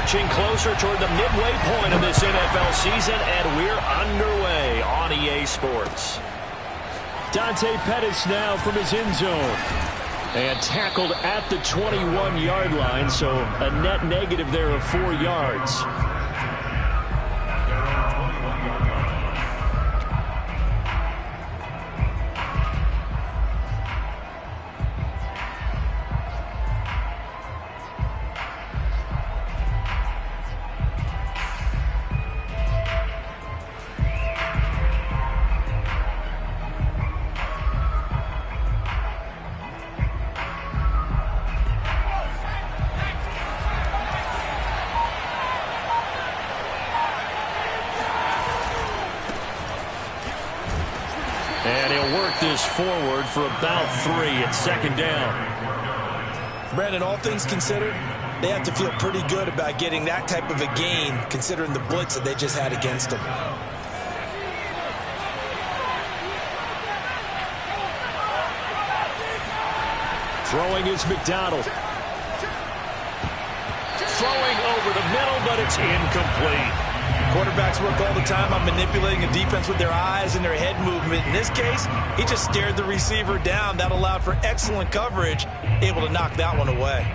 Marching closer toward the midway point of this NFL season, and we're underway on EA Sports. Dante Pettis now from his end zone. And tackled at the 21-yard line, so a net negative there of 4 yards. And he'll work this forward for about 3 at second down. Brandon, all things considered, they have to feel pretty good about getting that type of a gain, considering the blitz that they just had against them. Throwing is McDonald. Throwing over the middle, but it's incomplete. Quarterbacks work all the time on manipulating a defense with their eyes and their head movement. In this case, he just stared the receiver down. That allowed for excellent coverage, able to knock that one away.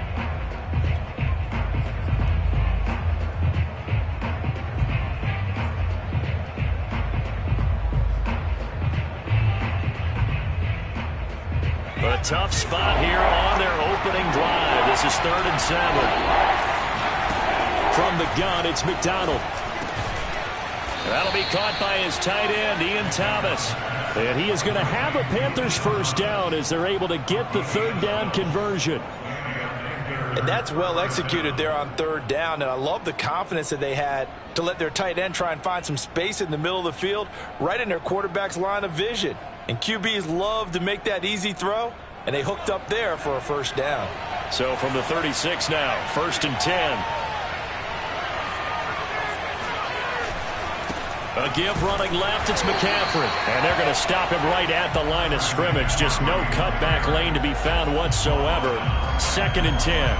A tough spot here on their opening drive. This is 3rd and 7. From the gun, it's McDonald. That'll be caught by his tight end, Ian Thomas. And he is going to have a Panthers first down as they're able to get the 3rd down conversion. And that's well executed there on 3rd down. And I love the confidence that they had to let their tight end try and find some space in the middle of the field, right in their quarterback's line of vision. And QBs love to make that easy throw, and they hooked up there for a first down. So from the 36 now, 1st and 10. A give running left, it's McCaffrey. And they're going to stop him right at the line of scrimmage. Just no cutback lane to be found whatsoever. 2nd and 10.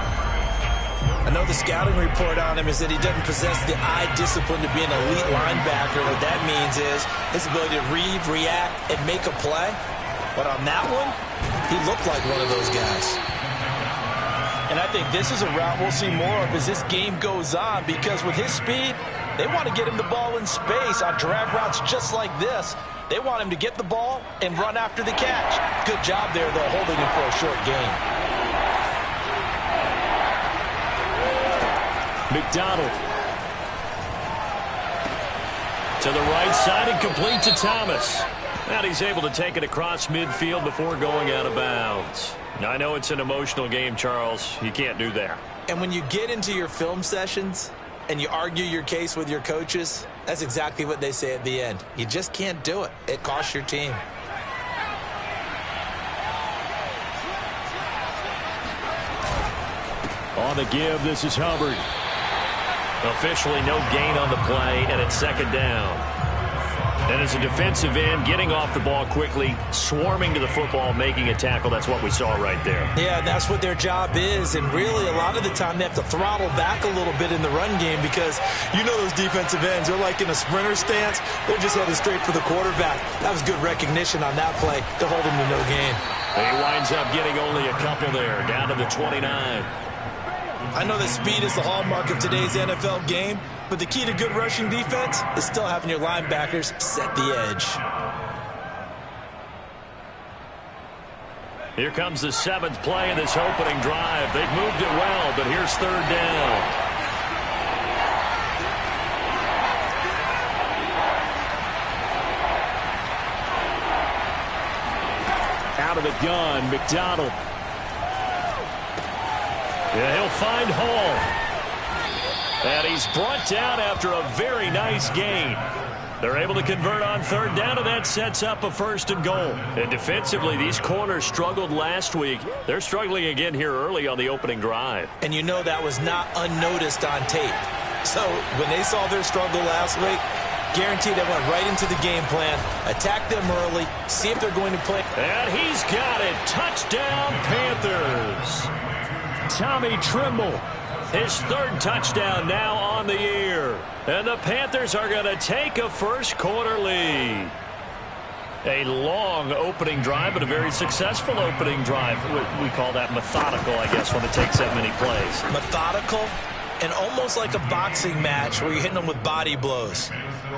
I know the scouting report on him is that he doesn't possess the eye discipline to be an elite linebacker. What that means is his ability to read, react, and make a play. But on that one, he looked like one of those guys. And I think this is a route we'll see more of as this game goes on, because with his speed, they want to get him the ball in space on drag routes just like this. They want him to get the ball and run after the catch. Good job there, though, holding him for a short gain. McDonald. To the right side and complete to Thomas. And he's able to take it across midfield before going out of bounds. I know it's an emotional game, Charles. You can't do that. And when you get into your film sessions and you argue your case with your coaches, that's exactly what they say at the end. You just can't do it. It costs your team. On the give, this is Hubbard. Officially no gain on the play, and it's 2nd down. And as a defensive end, getting off the ball quickly, swarming to the football, making a tackle, that's what we saw right there. Yeah, that's what their job is. And really, a lot of the time, they have to throttle back a little bit in the run game because you know those defensive ends, they're like in a sprinter stance. They're just headed straight for the quarterback. That was good recognition on that play to hold him to no gain. He winds up getting only a couple there, down to the 29. I know that speed is the hallmark of today's NFL game, but the key to good rushing defense is still having your linebackers set the edge. Here comes the 7th play in this opening drive. They've moved it well, but here's 3rd down. Out of the gun, McDonald. Yeah, he'll find Hall. And he's brought down after a very nice gain. They're able to convert on 3rd down, and that sets up a 1st and goal. And defensively, these corners struggled last week. They're struggling again here early on the opening drive. And you know that was not unnoticed on tape. So when they saw their struggle last week, guaranteed they went right into the game plan, attack them early, see if they're going to play. And he's got it. Touchdown, Panthers. Tommy Tremble His third touchdown now on the year. And the Panthers are going to take a first quarter lead. A long opening drive, but a very successful opening drive. We call that methodical, I guess, when it takes that many plays. Methodical and almost like a boxing match where you're hitting them with body blows.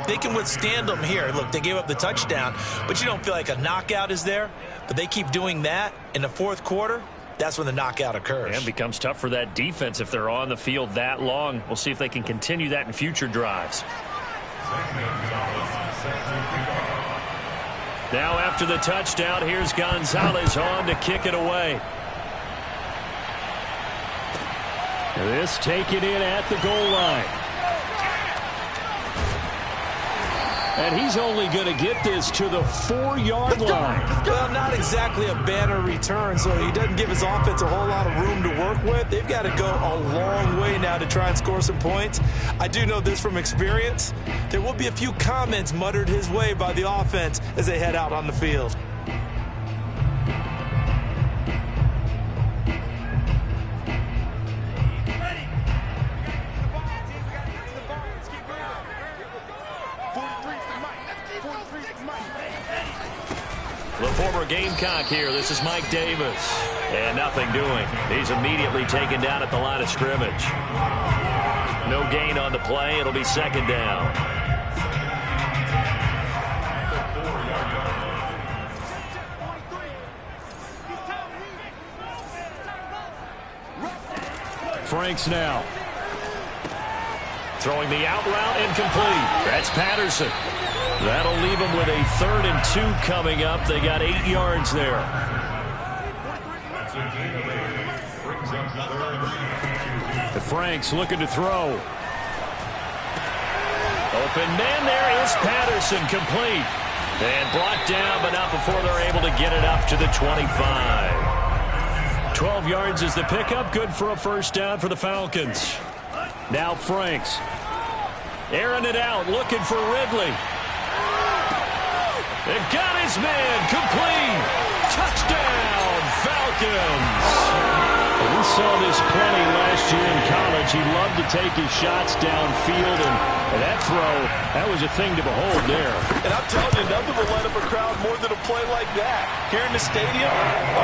They can withstand them here. Look, they gave up the touchdown, but you don't feel like a knockout is there. But they keep doing that in the fourth quarter. That's when the knockout occurs. And it becomes tough for that defense if they're on the field that long. We'll see if they can continue that in future drives. Now after the touchdown, here's Gonzalez on to kick it away. This taken in at the goal line. And he's only going to get this to the 4-yard line. Well, not exactly a banner return, so he doesn't give his offense a whole lot of room to work with. They've got to go a long way now to try and score some points. I do know this from experience. There will be a few comments muttered his way by the offense as they head out on the field. The former Gamecock here. This is Mike Davis. And nothing doing. He's immediately taken down at the line of scrimmage. No gain on the play. It'll be second down. Franks now. Throwing the out route incomplete. That's Patterson. That'll leave them with a 3rd and 2 coming up. They got 8 yards there. Franks looking to throw. Open man there is Patterson, complete. And brought down, but not before they're able to get it up to the 25. 12 yards is the pickup. Good for a first down for the Falcons. Now Franks. Airing it out, looking for Ridley. They've got his man, complete. Touchdown, Falcons. We saw this plenty last year in college. He loved to take his shots downfield, and that throw, that was a thing to behold there. And I'm telling you, nothing will light up a crowd more than a play like that. Here in the stadium,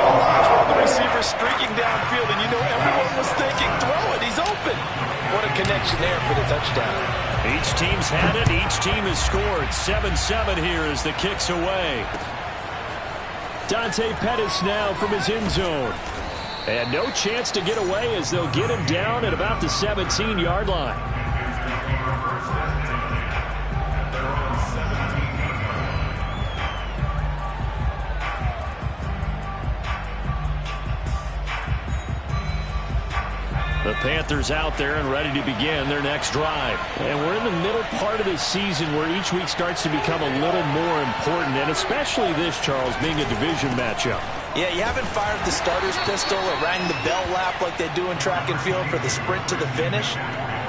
all eyes were on the receiver streaking downfield, and you know everyone was thinking, throw it, he's open. What a connection there for the touchdown. Each team's had it. Each team has scored. 7-7 here as the kick's away. Dante Pettis now from his end zone. And no chance to get away as they'll get him down at about the 17-yard line. The Panthers out there and ready to begin their next drive. And we're in the middle part of the season where each week starts to become a little more important, and especially this, Charles, being a division matchup. Yeah, you haven't fired the starter's pistol or rang the bell lap like they do in track and field for the sprint to the finish,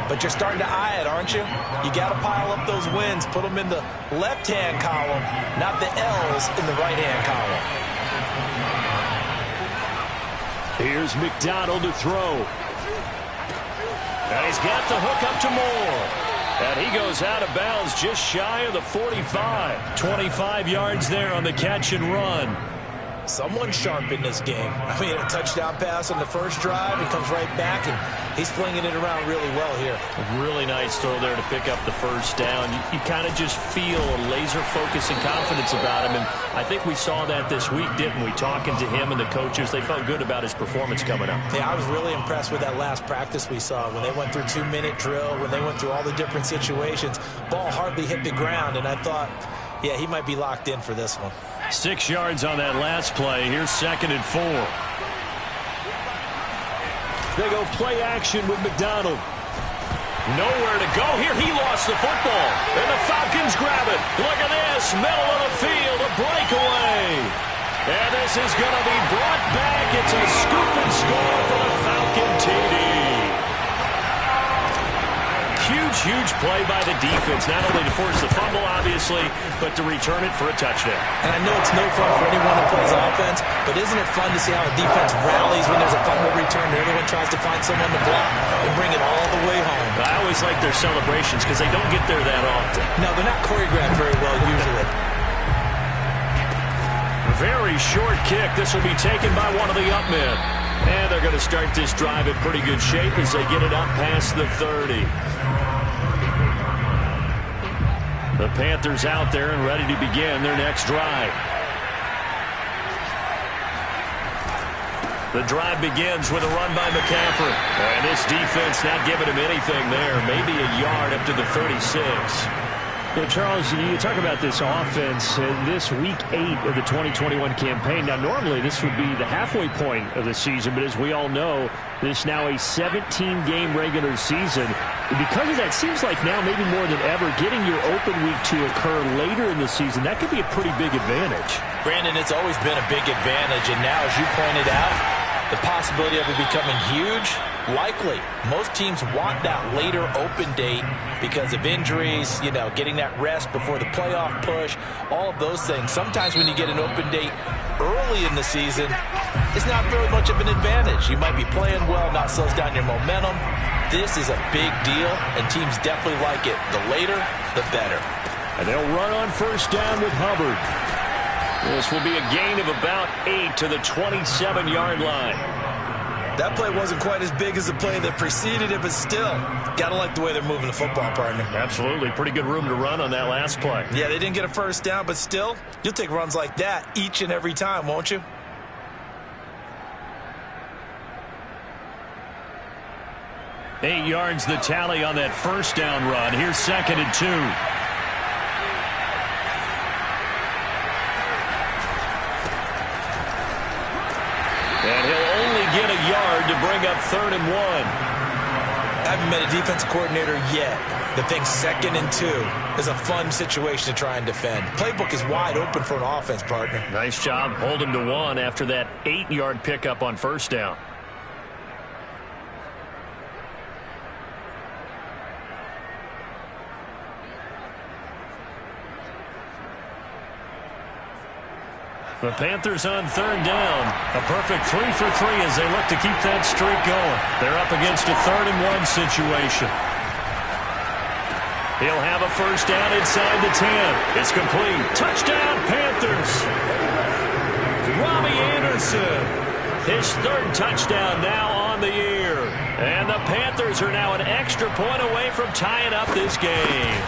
but you're starting to eye it, aren't you? You got to pile up those wins, put them in the left-hand column, not the L's in the right-hand column. Here's McDonald to throw. And he's got the hook up to Moore. And he goes out of bounds just shy of the 45. 25 yards there on the catch and run. Someone sharp in this game. I mean, a touchdown pass on the first drive. He comes right back, and he's flinging it around really well here. A really nice throw there to pick up the first down. You kind of just feel a laser focus and confidence about him, and I think we saw that this week, didn't we? Talking to him and the coaches, they felt good about his performance coming up. Yeah, I was really impressed with that last practice we saw when they went through 2-minute drill, when they went through all the different situations. Ball hardly hit the ground, and I thought, yeah, he might be locked in for this one. 6 yards on that last play. Here's 2nd and 4. They go play action with McDonald. Nowhere to go here. He lost the football. And the Falcons grab it. Look at this. Middle of the field. A breakaway. And this is going to be brought back. It's a scoop and score for the Falcon TD. Cue huge play by the defense, not only to force the fumble, obviously, but to return it for a touchdown. And I know it's no fun for anyone who plays offense, but isn't it fun to see how a defense rallies when there's a fumble return and everyone tries to find someone to block and bring it all the way home? I always like their celebrations because they don't get there that often. No, they're not choreographed very well usually. Very short kick. This will be taken by one of the up men. And they're going to start this drive in pretty good shape as they get it up past the 30. The Panthers out there and ready to begin their next drive. The drive begins with a run by McCaffrey. And this defense not giving him anything there. Maybe a yard up to the 36. Yeah, Charles, you talk about this offense this week 8 of the 2021 campaign. Now, normally this would be the halfway point of the season, but as we all know, this now a 17-game regular season. And because of that, seems like now maybe more than ever, getting your open week to occur later in the season, that could be a pretty big advantage. Brandon, it's always been a big advantage, and now, as you pointed out, the possibility of it becoming huge, likely. Most teams want that later open date because of injuries, you know, getting that rest before the playoff push, all of those things. Sometimes when you get an open date early in the season, it's not really much of an advantage. You might be playing well, not slows down your momentum. This is a big deal, and teams definitely like it. The later, the better. And they'll run on first down with Hubbard. This will be a gain of about 8 to the 27-yard line. That play wasn't quite as big as the play that preceded it, but still, gotta like the way they're moving the football, partner. Absolutely. Pretty good room to run on that last play. Yeah, they didn't get a first down, but still, you'll take runs like that each and every time, won't you? Eight yards the tally on that first down run. Here's 2nd and 2. And he'll only get a yard to bring up 3rd and 1. I haven't met a defensive coordinator yet that thinks 2nd and 2 is a fun situation to try and defend. Playbook is wide open for an offense, partner. Nice job holding to 1 after that 8-yard pickup on first down. The Panthers on 3rd down. A perfect 3 for 3 as they look to keep that streak going. They're up against a 3rd and 1 situation. He'll have a first down inside the 10. It's complete. Touchdown, Panthers. Robbie Anderson. His 3rd touchdown now on the year. And the Panthers are now an extra point away from tying up this game.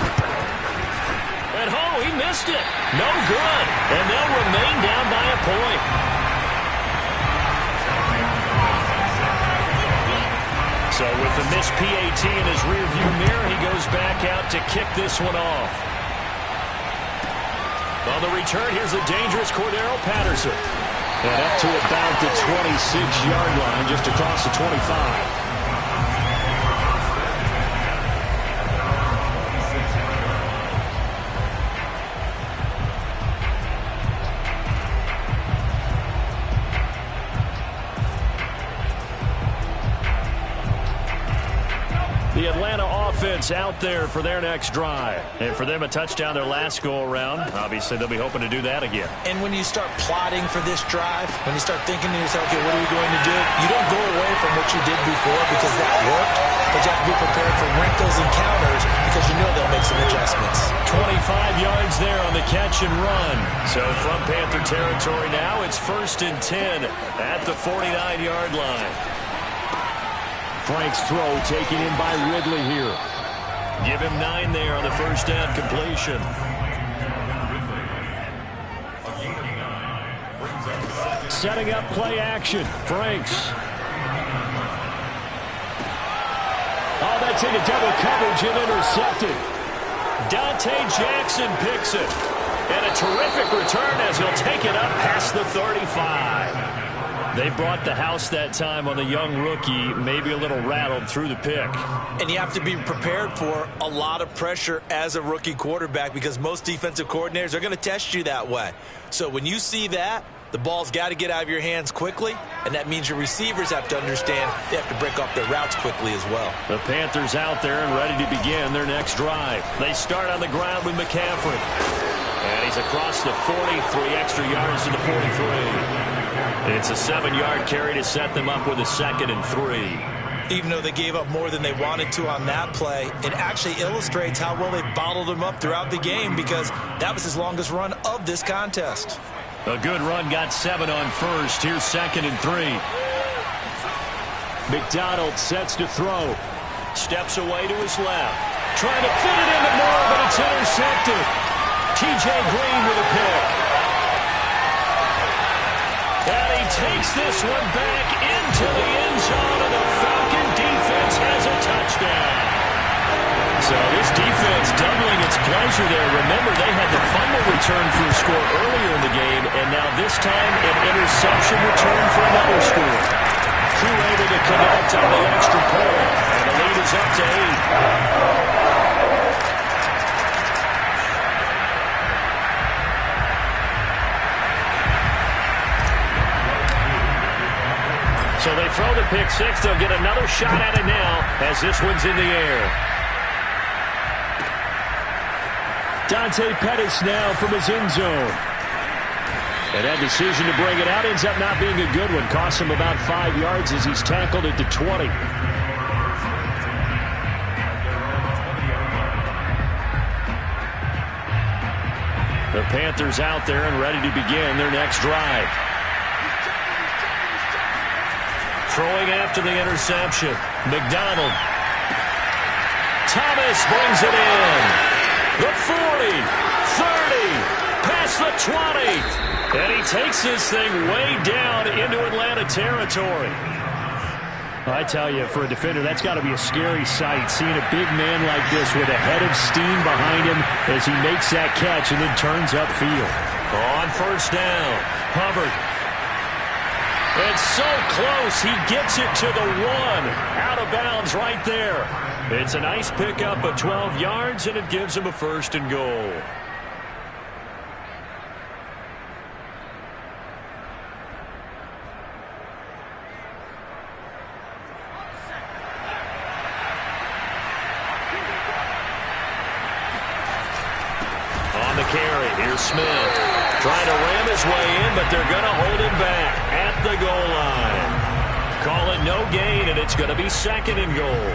At home, he missed it. No good. And they'll remain down by a point. So with the missed PAT in his rearview mirror, he goes back out to kick this one off. On the return, here's the dangerous Cordero Patterson. And up to about the 26-yard line, just across the 25. The Atlanta offense out there for their next drive. And for them, a touchdown their last go-around. Obviously, they'll be hoping to do that again. And when you start plotting for this drive, when you start thinking to yourself, okay, what are we going to do? You don't go away from what you did before because that worked, but you have to be prepared for wrinkles and counters because you know they'll make some adjustments. 25 yards there on the catch and run. So from Panther territory now, it's 1st and 10 at the 49-yard line. Frank's throw taken in by Ridley here. Give him 9 there on the first down completion. Setting up play action. Franks. Oh, that's into double coverage and intercepted. Dante Jackson picks it. And a terrific return as he'll take it up past the 35. They brought the house that time on the young rookie, maybe a little rattled through the pick. And you have to be prepared for a lot of pressure as a rookie quarterback because most defensive coordinators are going to test you that way. So when you see that, The ball's got to get out of your hands quickly, and that means your receivers have to understand they have to break up their routes quickly as well. The Panthers out there and ready to begin their next drive. They start on the ground with McCaffrey. And he's across the 40, 3 extra yards to the 43. It's a 7-yard carry to set them up with a 2nd and 3. Even though they gave up more than they wanted to on that play, it actually illustrates how well they bottled them up throughout the game because that was his longest run of this contest. A good run got 7 on first. Here's 2nd and 3. McDonald sets to throw. Steps away to his left. Trying to fit it into Moore, but it's intercepted. T.J. Green with a pick. And he takes this one back into the end zone, and the Falcon defense has a touchdown. So this defense doubling its pleasure there. Remember, they had the fumble return for a score earlier in the game, and now this time an interception return for another score. Crew able to connect on the extra point, and the lead is up to 8. So they throw the pick six. They'll get another shot at it now as this one's in the air. Dante Pettis now from his end zone. And that decision to bring it out ends up not being a good one. Costs him about 5 yards as he's tackled at the 20. The Panthers out there and ready to begin their next drive. Throwing after the interception. McDonald. Thomas brings it in. The 40, 30, past the 20. And he takes this thing way down into Atlanta territory. I tell you, for a defender, that's got to be a scary sight, seeing a big man like this with a head of steam behind him as he makes that catch and then turns upfield. On first down, Hubbard. It's so close, he gets it to the 1. Out of bounds right there. It's a nice pickup of 12 yards, and it gives him a 1st and goal. On the carry, here's Smith. Trying to ram his way in, but they're going to hold him back at the goal line. Call it no gain, and it's going to be 2nd and goal.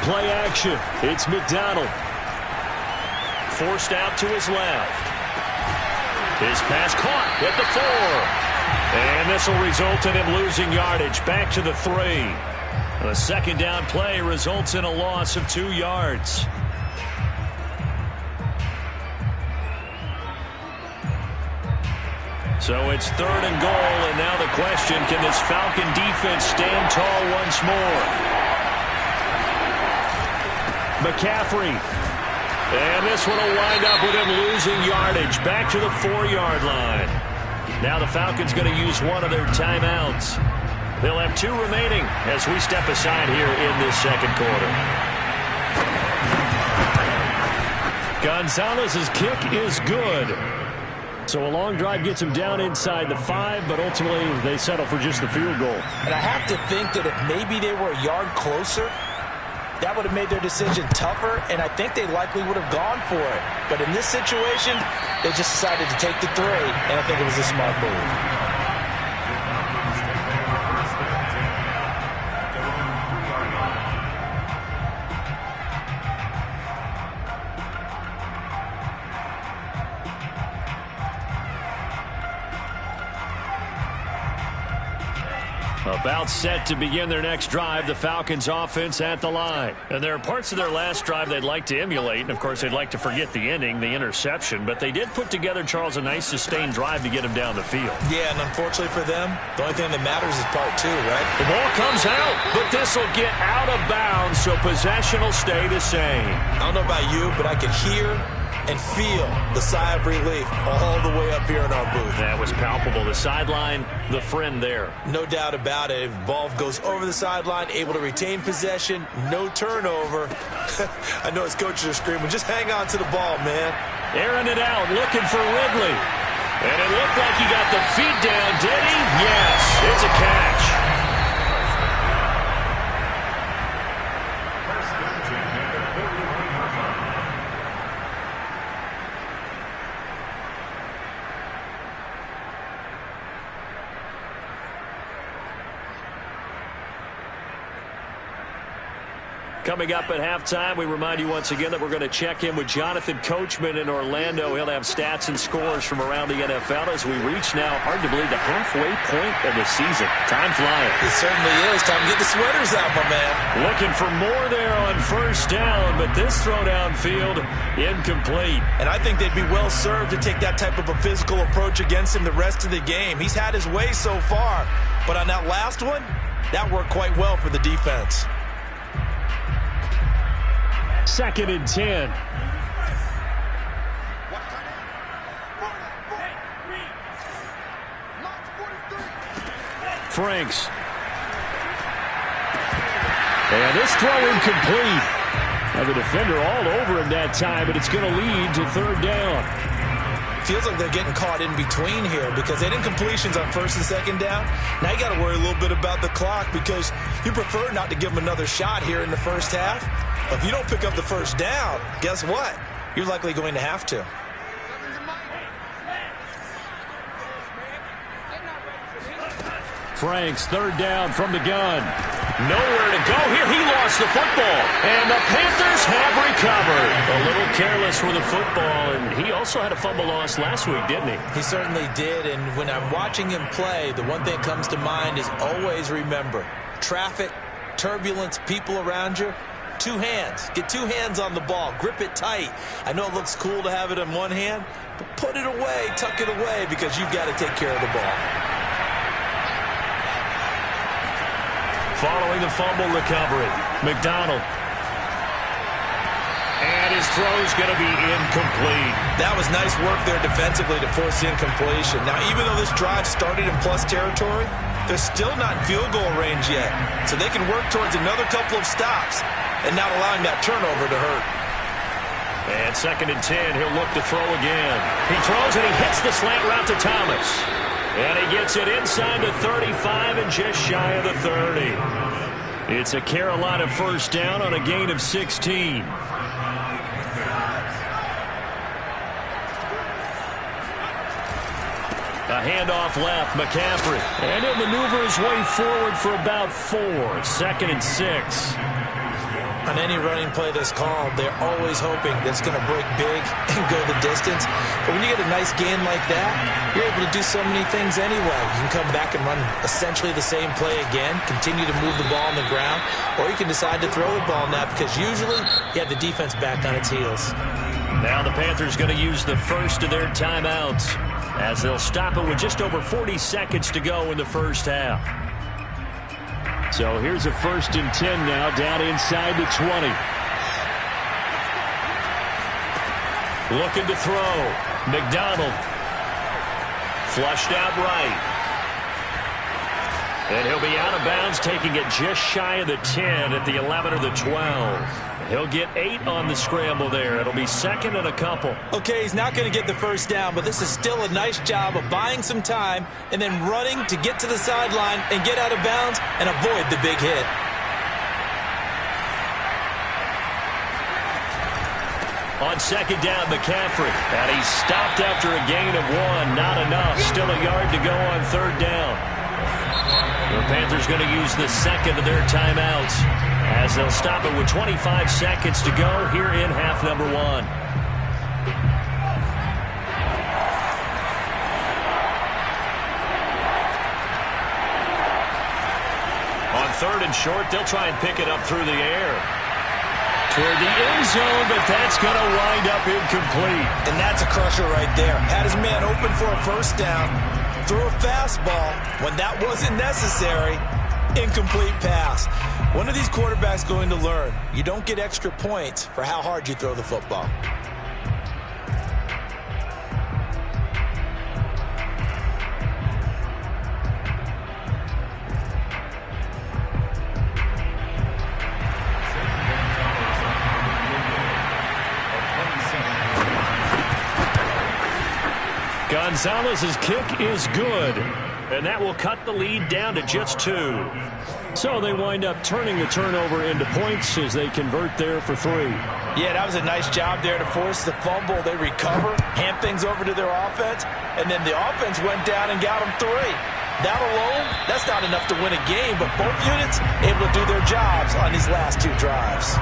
Play action. It's McDonald. Forced out to his left. His pass caught at the 4. And this will result in him losing yardage back to the 3. A 2nd down play results in a loss of 2 yards. So it's 3rd and goal, and now the question, can this Falcon defense stand tall once more? McCaffrey. And this one will wind up with him losing yardage back to the 4-yard line. Now the Falcons going to use one of their timeouts. They'll have 2 remaining as we step aside here in this 2nd quarter. Gonzalez's kick is good. So a long drive gets him down inside the 5, but ultimately they settle for just the field goal. And I have to think that if maybe they were a yard closer, that would have made their decision tougher, and I think they likely would have gone for it. But in this situation, they just decided to take the 3, and I think it was a smart move. About set to begin their next drive, the Falcons offense at the line. And there are parts of their last drive they'd like to emulate, and of course they'd like to forget the ending, the interception, but they did put together, Charles, a nice sustained drive to get him down the field. Yeah, and unfortunately for them, the only thing that matters is part 2, right? The ball comes out, but this will get out of bounds, so possession will stay the same. I don't know about you, but I can hear and feel the sigh of relief all the way up here in our booth. That was palpable. The sideline, the friend there. No doubt about it. If the ball goes over the sideline, able to retain possession, no turnover. I know his coaches are screaming, just hang on to the ball, man. Airing it out, looking for Ridley. And it looked like he got the feet down, did he? Yes, it's a catch. Coming up at halftime, we remind you once again that we're going to check in with Jonathan Coachman in Orlando. He'll have stats and scores from around the NFL as we reach now, hard to believe, the halfway point of the season. Time flying. It certainly is. Time to get the sweaters out, my man. Looking for more there on first down, but this throw downfield incomplete. And I think they'd be well served to take that type of a physical approach against him the rest of the game. He's had his way so far, but on that last one, that worked quite well for the defense. 2nd and 10. Franks. And this throw incomplete. Now the defender all over him that time, but it's going to lead to 3rd down. Feels like they're getting caught in between here because they didn't completions on 1st and 2nd down. Now you got to worry a little bit about the clock because you prefer not to give them another shot here in the first half. If you don't pick up the first down, guess what? You're likely going to have to. Franks, 3rd down from the gun. Nowhere to go here. He lost the football. And the Panthers have recovered. A little careless with the football. And he also had a fumble loss last week, didn't he? He certainly did. And when I'm watching him play, the one thing that comes to mind is always remember, traffic, turbulence, people around you. 2 hands. Get 2 hands on the ball. Grip it tight. I know it looks cool to have it in one hand, but put it away, tuck it away, because you've got to take care of the ball. Following the fumble recovery, McDonald. And his throw's going to be incomplete. That was nice work there defensively to force the incompletion. Now, even though this drive started in plus territory, they're still not in field goal range yet, so they can work towards another couple of stops and not allowing that turnover to hurt. And 2nd and 10, he'll look to throw again. He throws and he hits the slant route to Thomas. And he gets it inside the 35 and just shy of the 30. It's a Carolina first down on a gain of 16. A handoff left, McCaffrey. And he'll maneuver his way forward for about 4. 2nd and 6. On any running play that's called, they're always hoping that it's going to break big and go the distance. But when you get a nice gain like that, you're able to do so many things anyway. You can come back and run essentially the same play again, continue to move the ball on the ground, or you can decide to throw the ball now because usually you have the defense back on its heels. Now the Panthers going to use the first of their timeouts as they'll stop it with just over 40 seconds to go in the first half. So here's a 1st and 10 now, down inside the 20. Looking to throw. McDonald. Flushed out right. And he'll be out of bounds, taking it just shy of the 10 at the 11 or the 12. He'll get 8 on the scramble there. It'll be 2nd and a couple. Okay, he's not going to get the first down, but this is still a nice job of buying some time and then running to get to the sideline and get out of bounds and avoid the big hit. On 2nd down, McCaffrey. And he's stopped after a gain of 1. Not enough. Still a yard to go on 3rd down. The Panthers going to use the 2nd of their timeouts as they'll stop it with 25 seconds to go here in half number 1. On 3rd and short, they'll try and pick it up through the air. Toward the end zone, but that's going to wind up incomplete. And that's a crusher right there. Had his man open for a first down, threw a fastball when that wasn't necessary. Incomplete pass. One of these quarterbacks going to learn, you don't get extra points for how hard you throw the football. Gonzalez's kick is good. And that will cut the lead down to just 2. So they wind up turning the turnover into points as they convert there for 3. Yeah, that was a nice job there to force the fumble. They recover, hand things over to their offense, and then the offense went down and got them 3. That alone, that's not enough to win a game, but both units able to do their jobs on these last 2 drives.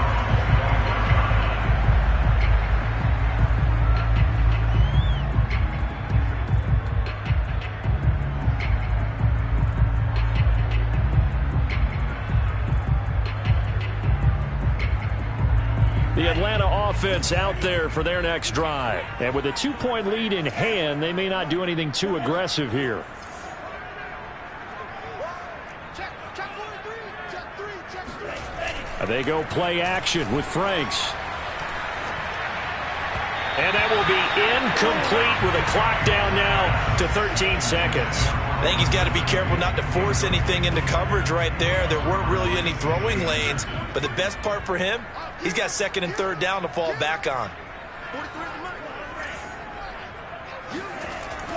The Atlanta offense out there for their next drive. And with a 2-point lead in hand, they may not do anything too aggressive here. They go play action with Franks. And that will be incomplete with a clock down now to 13 seconds. I think he's got to be careful not to force anything into coverage right there. There weren't really any throwing lanes, but the best part for him, he's got 2nd and 3rd down to fall back on.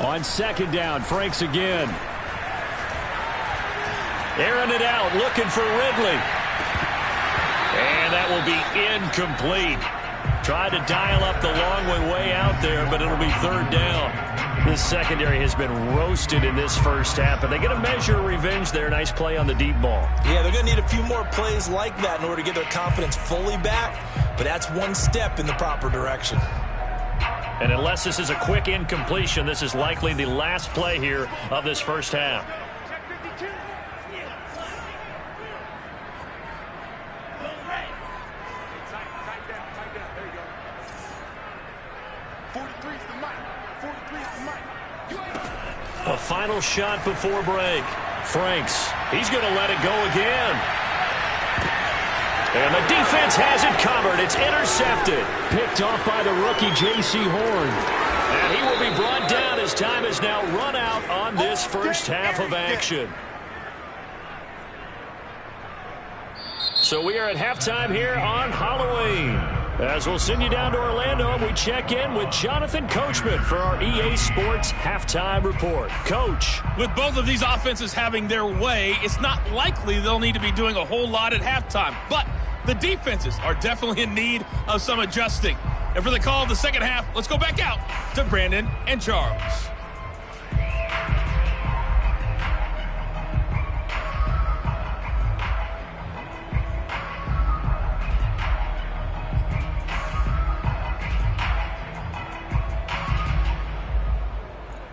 On 2nd down, Franks again. Airing it out, looking for Ridley. And that will be incomplete. Tried to dial up the long way out there, but it'll be 3rd down. This secondary has been roasted in this first half, and they get a measure of revenge there. Nice play on the deep ball. Yeah, they're going to need a few more plays like that in order to get their confidence fully back, but that's one step in the proper direction. And unless this is a quick incompletion, this is likely the last play here of this first half. A final shot before break. Franks, he's going to let it go again. And the defense has it covered. It's intercepted. Picked off by the rookie J.C. Horn. And he will be brought down as time is now run out on this first half of action. So we are at halftime here on Halloween. As we'll send you down to Orlando, and we check in with Jonathan Coachman for our EA Sports Halftime Report. Coach. With both of these offenses having their way, it's not likely they'll need to be doing a whole lot at halftime. But the defenses are definitely in need of some adjusting. And for the call of the second half, let's go back out to Brandon and Charles.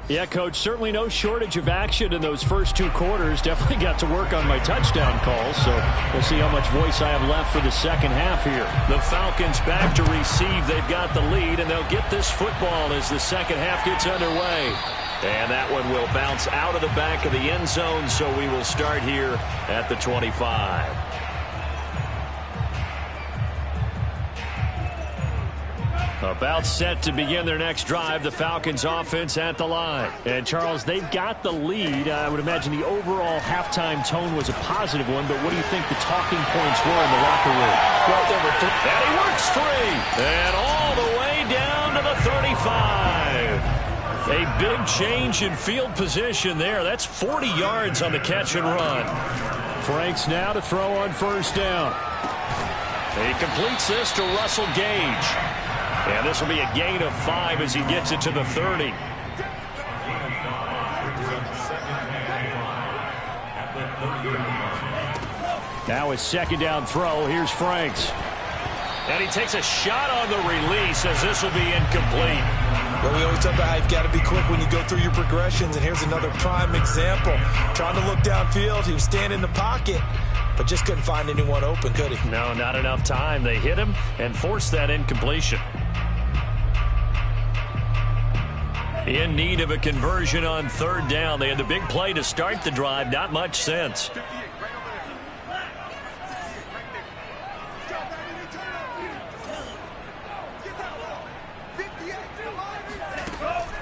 Yeah, Coach, certainly no shortage of action in those first 2 quarters. Definitely got to work on my touchdown calls, so we'll see how much voice I have left for the second half here. The Falcons back to receive. They've got the lead, and they'll get this football as the second half gets underway. And that one will bounce out of the back of the end zone, so we will start here at the 25. About set to begin their next drive, the Falcons offense at the line. And, Charles, they've got the lead. I would imagine the overall halftime tone was a positive one, but what do you think the talking points were in the locker room? Well, there were 3. And he works 3. And all the way down to the 35. A big change in field position there. That's 40 yards on the catch and run. Franks now to throw on first down. He completes this to Russell Gage. And this will be a gain of 5 as he gets it to the 30. Now his second down throw. Here's Franks. And he takes a shot on the release as this will be incomplete. Well, we always talk about how you've got to be quick when you go through your progressions, and here's another prime example. Trying to look downfield, he was standing in the pocket, but just couldn't find anyone open, could he? No, not enough time. They hit him and forced that incompletion. In need of a conversion on third down. They had the big play to start the drive. Not much sense.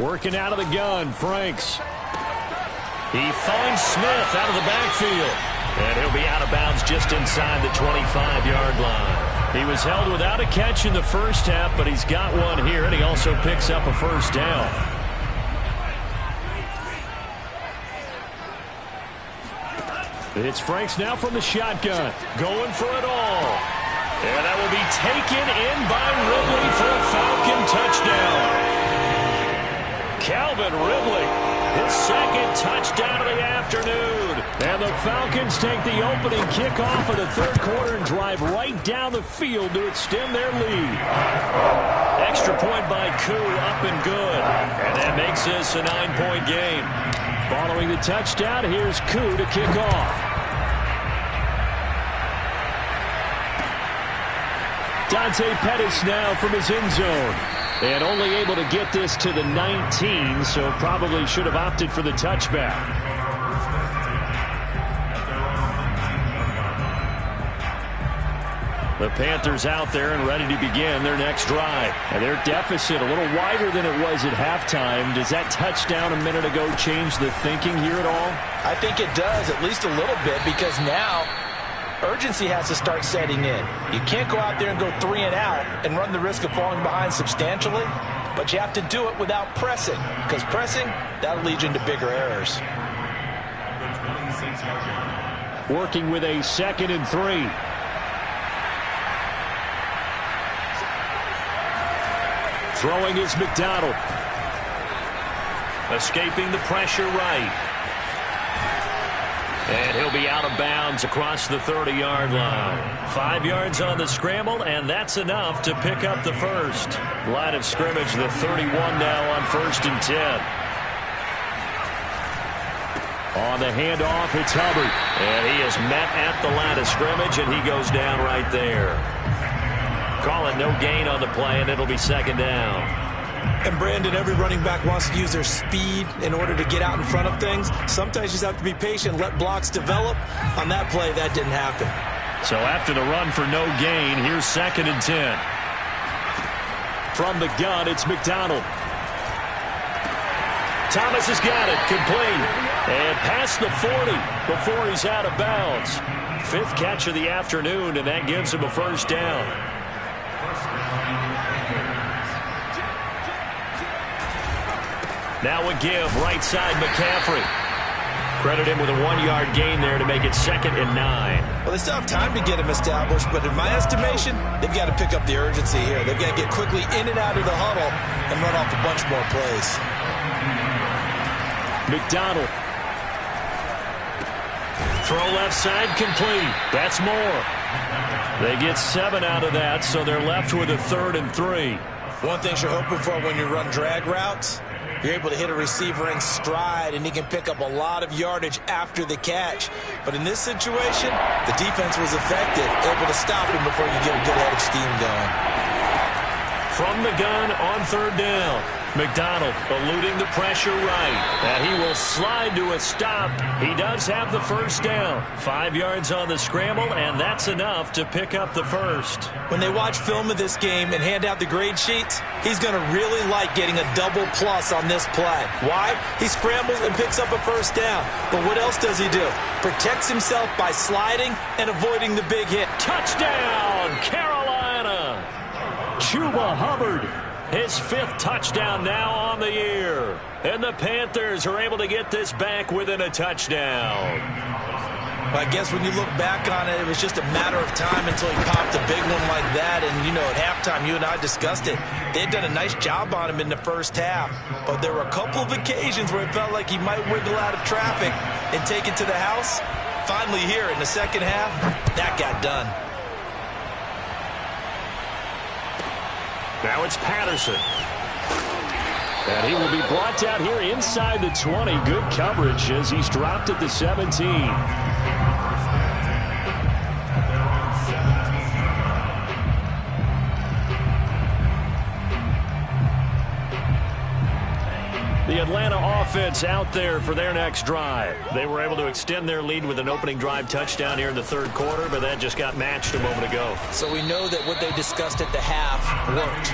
Working out of the gun, Franks. He finds Smith out of the backfield. And he'll be out of bounds just inside the 25-yard line. He was held without a catch in the first half, but he's got one here, and he also picks up a first down. It's Franks now from the shotgun. Going for it all. And that will be taken in by Ridley for a Falcon touchdown. Calvin Ridley, his second touchdown of the afternoon. And the Falcons take the opening kickoff of the third quarter and drive right down the field to extend their lead. Extra point by Koo, up and good. And that makes this a 9-point game. Following the touchdown, here's Koo to kick off. Dante Pettis now from his end zone. And only able to get this to the 19, so probably should have opted for the touchback. The Panthers out there and ready to begin their next drive. And their deficit a little wider than it was at halftime. Does that touchdown a minute ago change the thinking here at all? I think it does, at least a little bit, because now urgency has to start setting in. You can't go out there and go 3 and out and run the risk of falling behind substantially, but you have to do it without pressing, because pressing, that'll lead you into bigger errors. Working with a 2nd and 3. Throwing is McDonald. Escaping the pressure right. And he'll be out of bounds across the 30-yard line. 5 yards on the scramble, and that's enough to pick up the first. Line of scrimmage, the 31 now on 1st and 10. On the handoff, it's Hubbard. And he is met at the line of scrimmage, and he goes down right there. Call it no gain on the play, and it'll be 2nd down. And Brandon, every running back wants to use their speed in order to get out in front of things. Sometimes you just have to be patient, let blocks develop. On that play, that didn't happen. So after the run for no gain, here's 2nd and 10. From the gun, it's McDonald. Thomas has got it, complete. And past the 40 before he's out of bounds. 5th catch of the afternoon, and that gives him a 1st down. Now a give, right side McCaffrey. Credit him with a 1-yard gain there to make it 2nd and 9. Well, they still have time to get him established, but in my estimation, they've got to pick up the urgency here. They've got to get quickly in and out of the huddle and run off a bunch more plays. McDonald. Throw left side complete. That's more. They get 7 out of that, so they're left with a 3rd and 3. One thing you're hoping for when you run drag routes, you're able to hit a receiver in stride, and he can pick up a lot of yardage after the catch. But in this situation, the defense was effective, able to stop him before you get a good head of steam going. From the gun on 3rd down. McDonald eluding the pressure right. And he will slide to a stop. He does have the 1st down. 5 yards on the scramble, and that's enough to pick up the first. When they watch film of this game and hand out the grade sheets, he's going to really like getting a double plus on this play. Why? He scrambles and picks up a 1st down. But what else does he do? Protects himself by sliding and avoiding the big hit. Touchdown, Carolina! Chuba Hubbard. His 5th touchdown now on the year. And the Panthers are able to get this back within a touchdown. Well, I guess when you look back on it, it was just a matter of time until he popped a big one like that. And, you know, at halftime, you and I discussed it. They had done a nice job on him in the first half. But there were a couple of occasions where it felt like he might wiggle out of traffic and take it to the house. Finally here in the second half, that got done. Now it's Patterson. And he will be brought down here inside the 20. Good coverage as he's dropped at the 17. The Atlanta offense out there for their next drive. They were able to extend their lead with an opening drive touchdown here in the 3rd quarter, but that just got matched a moment ago. So we know that what they discussed at the half worked.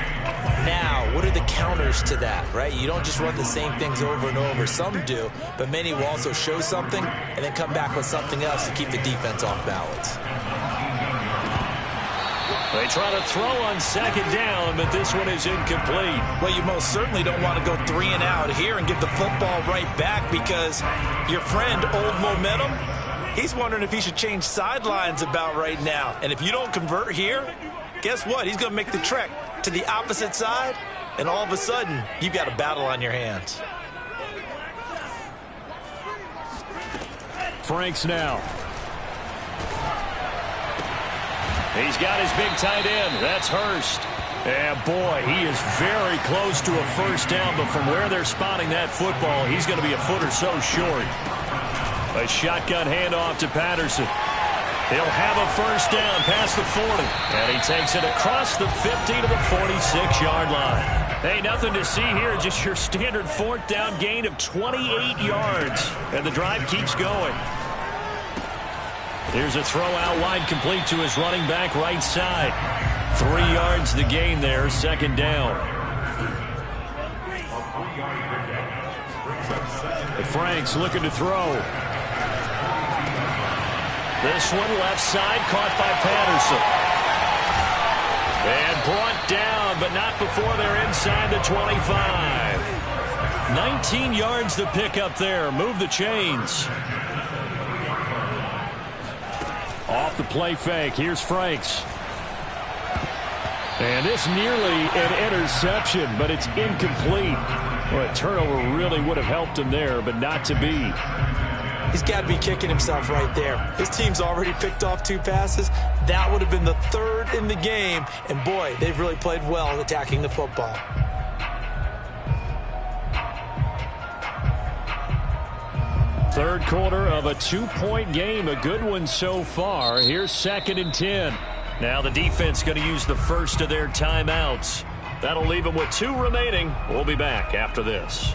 Now, what are the counters to that, right? You don't just run the same things over and over. Some do, but many will also show something and then come back with something else to keep the defense off balance. They try to throw on 2nd down, but this one is incomplete. Well, you most certainly don't want to go 3 and out here and get the football right back, because your friend, Old Momentum, He's wondering if he should change sidelines about right now. And if you don't convert here, guess what? He's going to make the trek to the opposite side, and all of a sudden, you've got a battle on your hands. Franks now. He's got his big tight end. That's Hurst. And, boy, he is very close to a first down, but from where they're spotting that football, he's going to be a foot or so short. A shotgun handoff to Patterson. He'll have a first down past the 40. And he takes it across the 50 to the 46-yard line. Hey, nothing to see here. Just your standard fourth down gain of 28 yards. And the drive keeps going. Here's a throw out wide, complete to his running back right side. 3 yards the gain there, second down. Franks looking to throw. This one left side, caught by Patterson. And brought down, but not before they're inside the 25. 19 yards to pick up there. Move the chains. Off the play fake. Here's Franks. And this nearly an interception, but it's incomplete. Well, a turnover really would have helped him there, but not to be. He's got to be kicking himself right there. His team's already picked off 2 passes. That would have been the 3rd in the game. And, boy, they've really played well attacking the football. Third quarter of a 2-point game. A good one so far. Here's 2nd and 10. Now the defense going to use the first of their timeouts. That'll leave them with 2 remaining. We'll be back after this.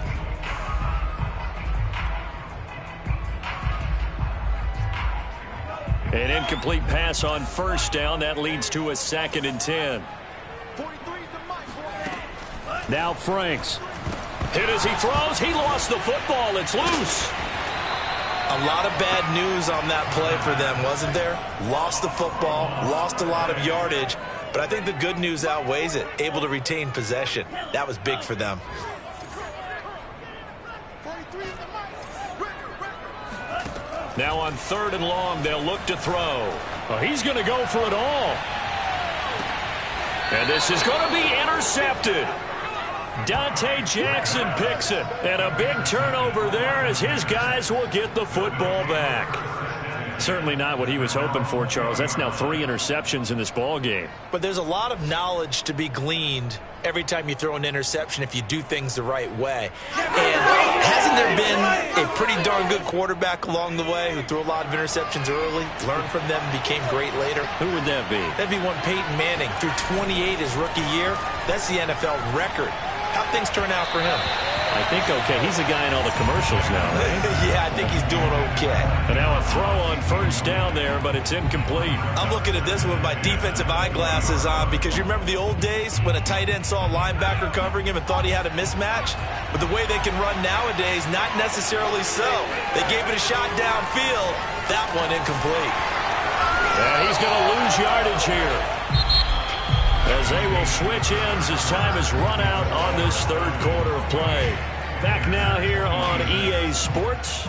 An incomplete pass on first down. That leads to a 2nd and 10. Now Franks. Hit as he throws. He lost the football. It's loose. A lot of bad news on that play for them, wasn't there? Lost the football, lost a lot of yardage, but I think the good news outweighs it. Able to retain possession. That was big for them. Now on 3rd and long, they'll look to throw. Oh, he's going to go for it all. And this is going to be intercepted. Dante Jackson picks it. And a big turnover there as his guys will get the football back. Certainly not what he was hoping for, Charles. That's now 3 interceptions in this ball game. But there's a lot of knowledge to be gleaned every time you throw an interception if you do things the right way. And hasn't there been a pretty darn good quarterback along the way who threw a lot of interceptions early, learned from them, and became great later? Who would that be? That'd be one Peyton Manning. Threw 28 his rookie year. That's the NFL record. How'd things turn out for him? I think okay. He's a guy in all the commercials now, right? Yeah, I think he's doing okay. And now a throw on first down there, but it's incomplete. I'm looking at this with my defensive eyeglasses on because you remember the old days when a tight end saw a linebacker covering him and thought he had a mismatch? But the way they can run nowadays, not necessarily so. They gave it a shot downfield. That one incomplete. Yeah, he's going to lose yardage here, as they will switch ends as time has run out on this 3rd quarter of play. Back now here on EA Sports.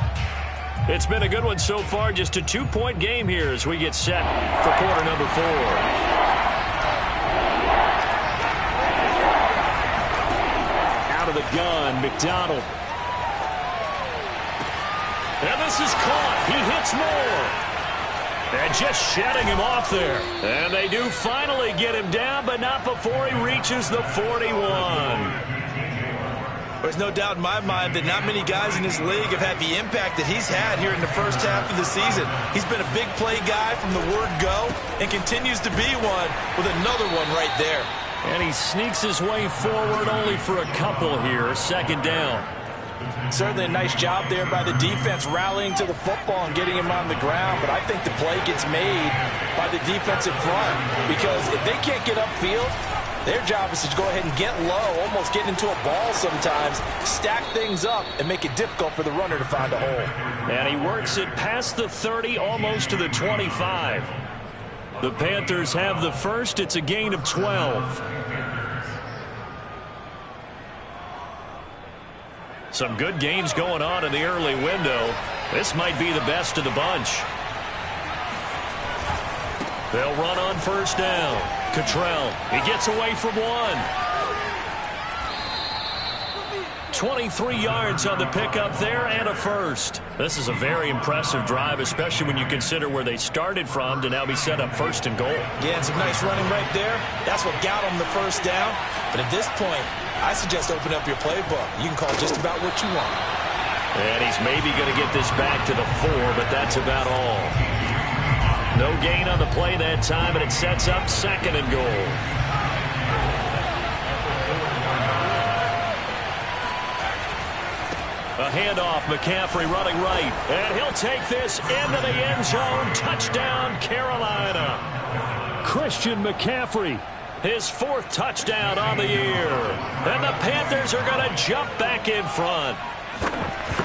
It's been a good one so far. Just a 2-point game here as we get set for quarter number 4. Out of the gun, McDonald. And this is caught. He hits more. And just shedding him off there. And they do finally get him down, but not before he reaches the 41. There's no doubt in my mind that not many guys in this league have had the impact that he's had here in the first half of the season. He's been a big play guy from the word go and continues to be one with another one right there. And he sneaks his way forward only for a couple here. 2nd down. Certainly a nice job there by the defense rallying to the football and getting him on the ground, but I think the play gets made by the defensive front because if they can't get upfield, their job is to go ahead and get low, almost get into a ball sometimes, stack things up, and make it difficult for the runner to find a hole. And he works it past the 30, almost to the 25. The Panthers have the first. It's a gain of 12. Some good games going on in the early window. This might be the best of the bunch. They'll run on first down. Cottrell, he gets away from one. 23 yards on the pickup there and a first. This is a very impressive drive, especially when you consider where they started from to now be set up first and goal. Yeah, and some nice running right there. That's what got them the first down. But at this point, I suggest open up your playbook. You can call just about what you want. And he's maybe going to get this back to the 4, but that's about all. No gain on the play that time, and it sets up second and goal. A handoff, McCaffrey running right, and he'll take this into the end zone. Touchdown, Carolina. Christian McCaffrey. His 4th touchdown on the year. And the Panthers are going to jump back in front.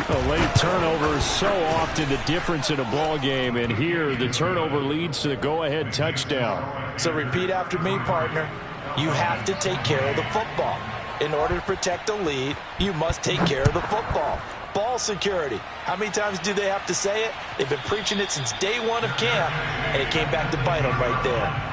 A late turnover is so often the difference in a ball game, and here the turnover leads to the go-ahead touchdown. So repeat after me, partner. You have to take care of the football. In order to protect the lead, you must take care of the football. Ball security. How many times do they have to say it? They've been preaching it since day one of camp, and it came back to bite them right there.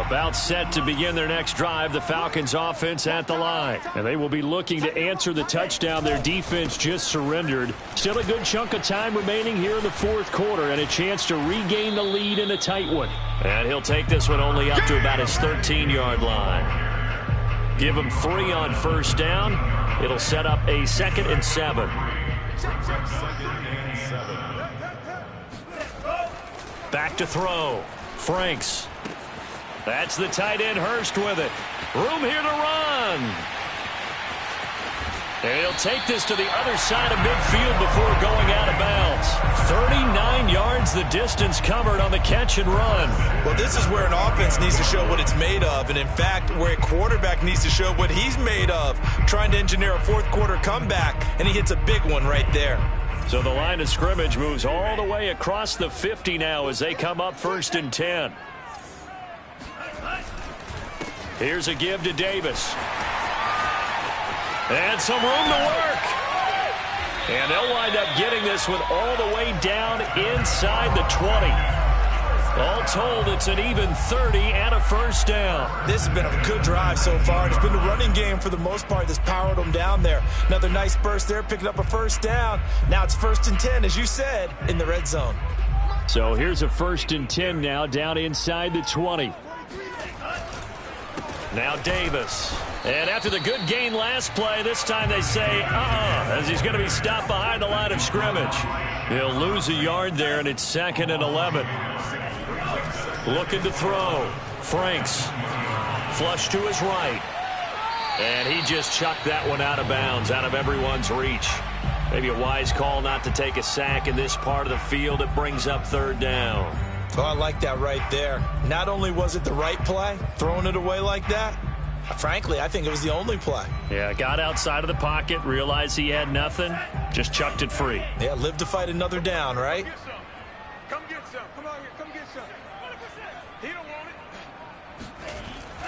About set to begin their next drive, the Falcons offense at the line. And they will be looking to answer the touchdown their defense just surrendered. Still a good chunk of time remaining here in the 4th quarter and a chance to regain the lead in a tight one. And he'll take this one only up to about his 13-yard line. Give him 3 on first down. It'll set up a 2nd and 7. Back to throw. Franks. That's the tight end Hurst with it. Room here to run. And he'll take this to the other side of midfield before going out of bounds. 39 yards the distance covered on the catch and run. Well, this is where an offense needs to show what it's made of. And, in fact, where a quarterback needs to show what he's made of. Trying to engineer a 4th quarter comeback, and he hits a big one right there. So the line of scrimmage moves all the way across the 50 now as they come up 1st and 10. Here's a give to Davis. And some room to work. And they'll wind up getting this one all the way down inside the 20. All told, it's an even 30 and a first down. This has been a good drive so far. It's been the running game for the most part that's powered them down there. Another nice burst there, picking up a first down. Now it's 1st and 10, as you said, in the red zone. So here's a 1st and 10 now down inside the 20. Now Davis. And after the good gain last play, this time they say, as he's going to be stopped behind the line of scrimmage. He'll lose a yard there, and it's 2nd and 11. Looking to throw. Franks. Flush to his right. And he just chucked that one out of bounds, out of everyone's reach. Maybe a wise call not to take a sack in this part of the field. It brings up 3rd down. Oh, I like that right there. Not only was it the right play, throwing it away like that, frankly, I think it was the only play. Yeah, got outside of the pocket, realized he had nothing, just chucked it free. Yeah, live to fight another down, right? Come get some. Come on here. Come get some. He don't want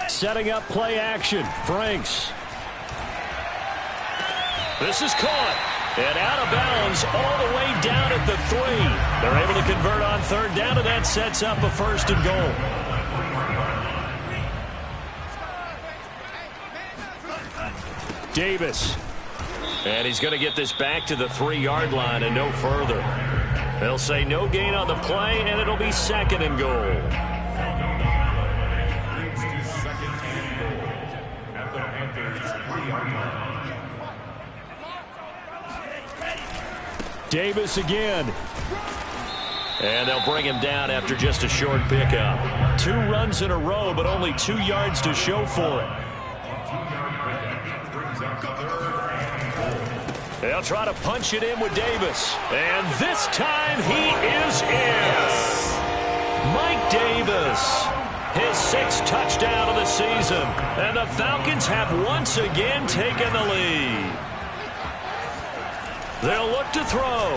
it. Setting up play action. Franks. This is caught. And out of bounds all the way down at the 3. They're able to convert on 3rd down, and that sets up a 1st and goal. Davis. And he's going to get this back to the 3-yard line and no further. They'll say no gain on the play, and it'll be 2nd and goal. Davis again. And they'll bring him down after just a short pickup. 2 runs in a row, but only 2 yards to show for it. They'll try to punch it in with Davis. And this time he is in. Mike Davis. His 6th touchdown of the season. And the Falcons have once again taken the lead. They'll look to throw.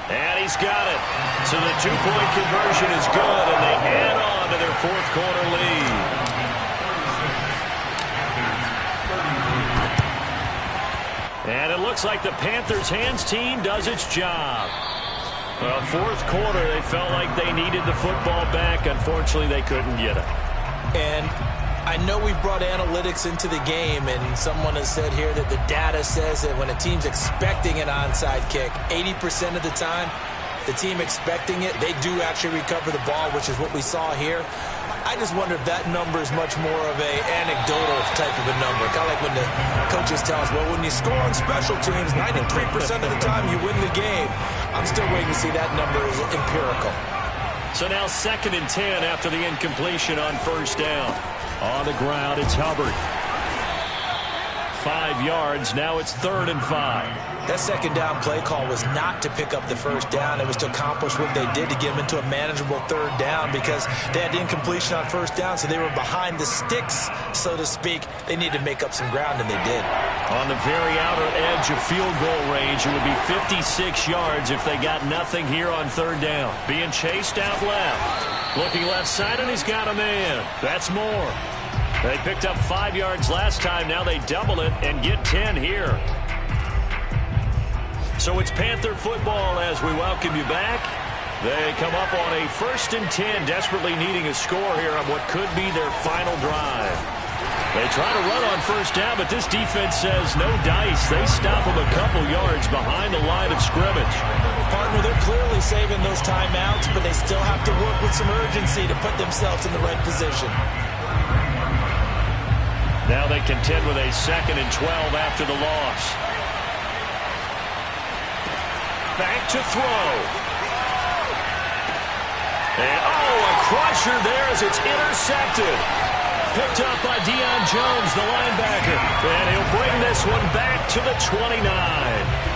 And he's got it. So the two-point conversion is good, and they add on to their fourth quarter lead. And it looks like the Panthers' hands team does its job. Well, fourth quarter, they felt like they needed the football back. Unfortunately, they couldn't get it. And I know we brought analytics into the game, and someone has said here that the data says that when a team's expecting an onside kick, 80% of the time, the team expecting it, they do actually recover the ball, which is what we saw here. I just wonder if that number is much more of a anecdotal type of a number. Kind of like when the coaches tell us, well, when you score on special teams, 93% of the time you win the game. I'm still waiting to see that number is empirical. So now 2nd and 10 after the incompletion on first down. On the ground, it's Hubbard. 5 yards. Now it's 3rd and 5. That second down play call was not to pick up the first down. It was to accomplish what they did to get them into a manageable 3rd down because they had the incompletion on first down, so they were behind the sticks, so to speak. They needed to make up some ground, and they did. On the very outer edge of field goal range, it would be 56 yards if they got nothing here on 3rd down. Being chased out left. Looking left side, and he's got a man. That's more. They picked up 5 yards last time. Now they double it and get 10 here. So it's Panther football as we welcome you back. They come up on a 1st and 10, desperately needing a score here on what could be their final drive. They try to run on first down, but this defense says no dice. They stop them a couple yards behind the line of scrimmage. Partner, they're clearly saving those timeouts, but they still have to work with some urgency to put themselves in the right position. Now they contend with a 2nd and 12 after the loss. Back to throw. And, a crusher there as it's intercepted. Picked up by Deion Jones, the linebacker. And he'll bring this one back to the 29.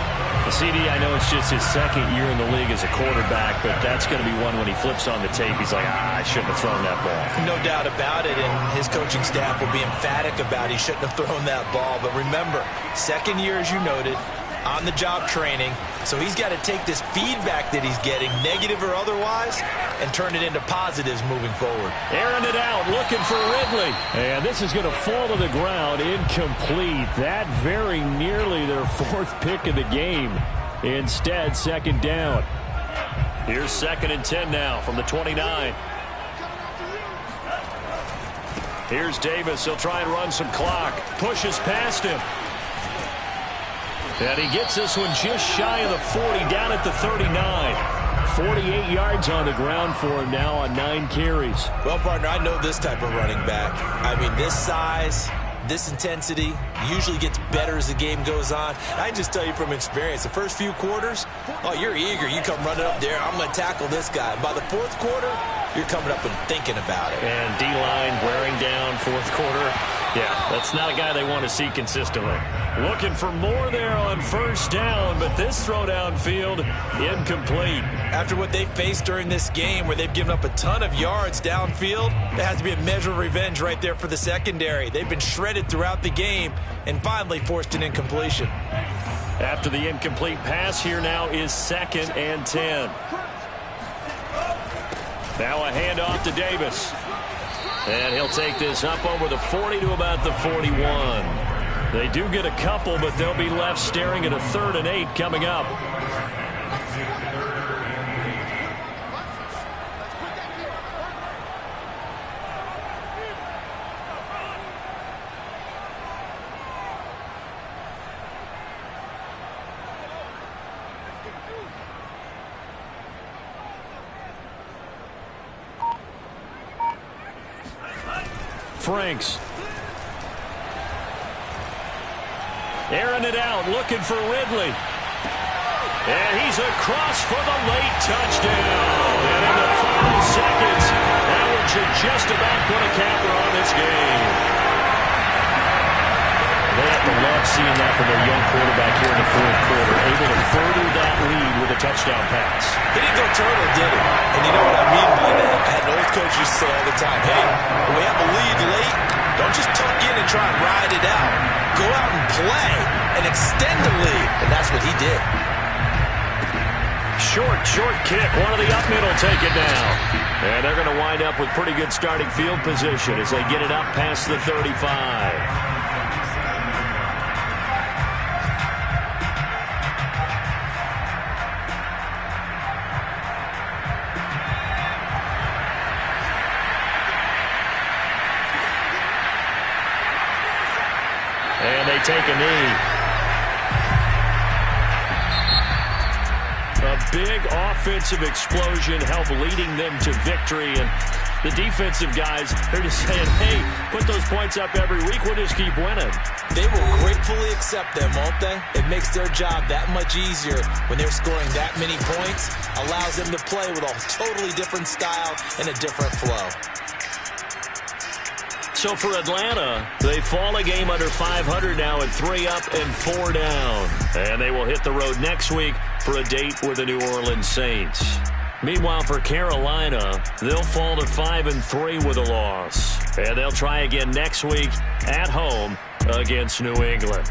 CD, I know it's just his 2nd year in the league as a quarterback, but that's going to be one when he flips on the tape. He's like, I shouldn't have thrown that ball. No doubt about it, and his coaching staff will be emphatic about he shouldn't have thrown that ball. But remember, 2nd year, as you noted, on-the-job training. So he's got to take this feedback that he's getting, negative or otherwise, and turn it into positives moving forward. Airing it out, looking for Ridley. And this is going to fall to the ground, incomplete. That very nearly their 4th pick of the game. Instead, 2nd down. Here's 2nd and 10 now from the 29. Here's Davis. He'll try and run some clock. Pushes past him. And he gets this one just shy of the 40, down at the 39. 48 yards on the ground for him now on 9 carries. Well, partner, I know this type of running back. I mean, this size, this intensity usually gets better as the game goes on. I just tell you from experience, the first few quarters, you're eager. You come running up there, I'm going to tackle this guy. By the 4th quarter, you're coming up and thinking about it. And D-line wearing down 4th quarter. Yeah, that's not a guy they want to see consistently. Looking for more there on first down, but this throw downfield incomplete. After what they faced during this game where they've given up a ton of yards downfield, there has to be a measure of revenge right there for the secondary. They've been shredded throughout the game and finally forced an incompletion. After the incomplete pass, here now is 2nd and 10. Now a handoff to Davis. And he'll take this up over the 40 to about the 41. They do get a couple, but they'll be left staring at a 3rd and 8 coming up. Franks. Airing it out, looking for Ridley. And he's across for the late touchdown. And in the final seconds, Howard should just about put a capper on this game. They have to love seeing that from their young quarterback here in the 4th quarter, able to further that lead with a touchdown pass. He didn't go turtle, did he? And you know what I mean by that? I had an old coach used to say all the time, hey, when we have a lead late, don't just tuck in and try and ride it out. Go out and play and extend the lead. And that's what he did. short kick. One of the up middle take it down. And they're going to wind up with pretty good starting field position as they get it up past the 35. And they take a knee. A big offensive explosion helped leading them to victory. And the defensive guys are just saying, hey, put those points up every week. We'll just keep winning. They will gratefully accept them, won't they? It makes their job that much easier when they're scoring that many points. Allows them to play with a totally different style and a different flow. So for Atlanta, they fall a game under 500 now at 3 up and 4 down. And they will hit the road next week for a date with the New Orleans Saints. Meanwhile, for Carolina, they'll fall to 5-3 with a loss. And they'll try again next week at home against New England.